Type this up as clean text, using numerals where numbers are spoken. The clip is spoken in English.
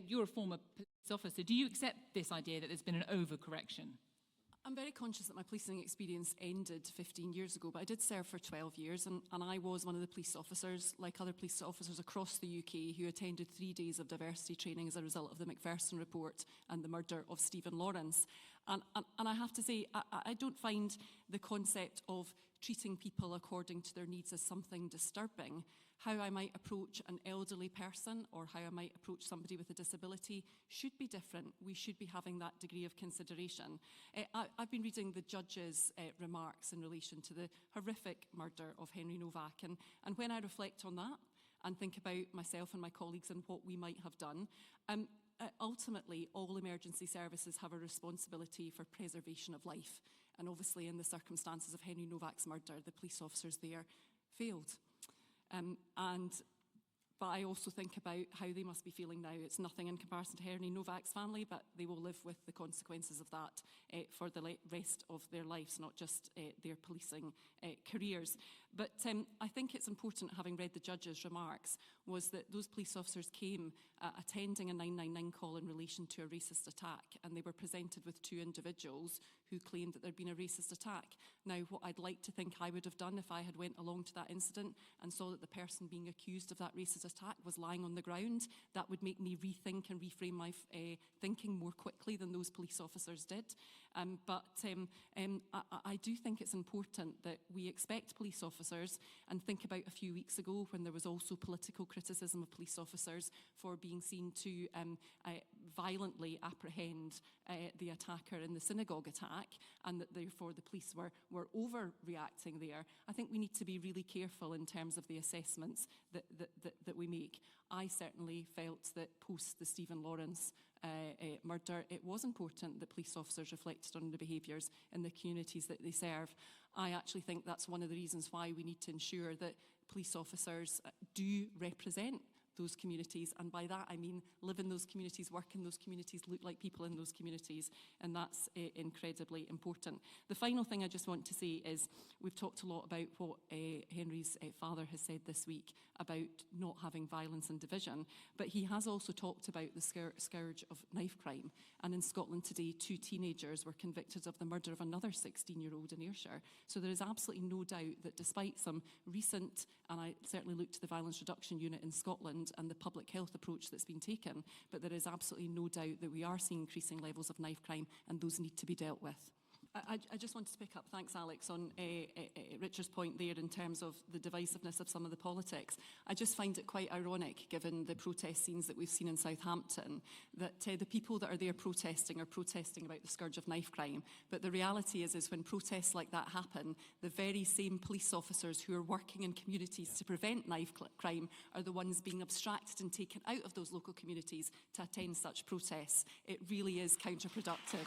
you're a former police officer. Do you accept this idea that there's been an overcorrection? I'm very conscious that my policing experience ended 15 years ago, but I did serve for 12 years, and I was one of the police officers, like other police officers across the UK, who attended 3 days of diversity training as a result of the Macpherson report and the murder of Stephen Lawrence. And I have to say, I don't find the concept of treating people according to their needs as something disturbing. How I might approach an elderly person or how I might approach somebody with a disability should be different. We should be having that degree of consideration. I've been reading the judge's remarks in relation to the horrific murder of Henry Novak, and when I reflect on that and think about myself and my colleagues and what we might have done, ultimately all emergency services have a responsibility for preservation of life. And obviously in the circumstances of Henry Novak's murder, the police officers there failed. But I also think about how they must be feeling now. It's nothing in comparison to Henry Novak's family, but they will live with the consequences of that for the rest of their lives, not just their policing careers. But I think it's important, having read the judge's remarks, was that those police officers came attending a 999 call in relation to a racist attack, and they were presented with 2 individuals who claimed that there'd been a racist attack. Now, what I'd like to think I would have done if I had went along to that incident and saw that the person being accused of that racist attack was lying on the ground, that would make me rethink and reframe my thinking more quickly than those police officers did. But I do think it's important that we expect police officers, and think about a few weeks ago when there was also political criticism of police officers for being seen to violently apprehend the attacker in the synagogue attack, and that therefore the police were overreacting there. I think we need to be really careful in terms of the assessments that we make. I certainly felt that post the Stephen Lawrence murder, it was important that police officers reflected on the behaviours in the communities that they serve. I actually think that's one of the reasons why we need to ensure that police officers do represent those communities, and by that I mean live in those communities, work in those communities, look like people in those communities, and that's incredibly important. The final thing I just want to say is we've talked a lot about what Henry's father has said this week about not having violence and division, but he has also talked about the scourge of knife crime, and in Scotland today 2 teenagers were convicted of the murder of another 16-year-old in Ayrshire. So there is absolutely no doubt that despite some recent, and I certainly looked to the Violence Reduction Unit in Scotland and the public health approach that's been taken, but there is absolutely no doubt that we are seeing increasing levels of knife crime, and those need to be dealt with. I just wanted to pick up, thanks Alex, on Richard's point there in terms of the divisiveness of some of the politics. I just find it quite ironic, given the protest scenes that we've seen in Southampton, that the people that are there protesting are protesting about the scourge of knife crime. But the reality is when protests like that happen, the very same police officers who are working in communities to prevent knife crime are the ones being abstracted and taken out of those local communities to attend such protests. It really is counterproductive.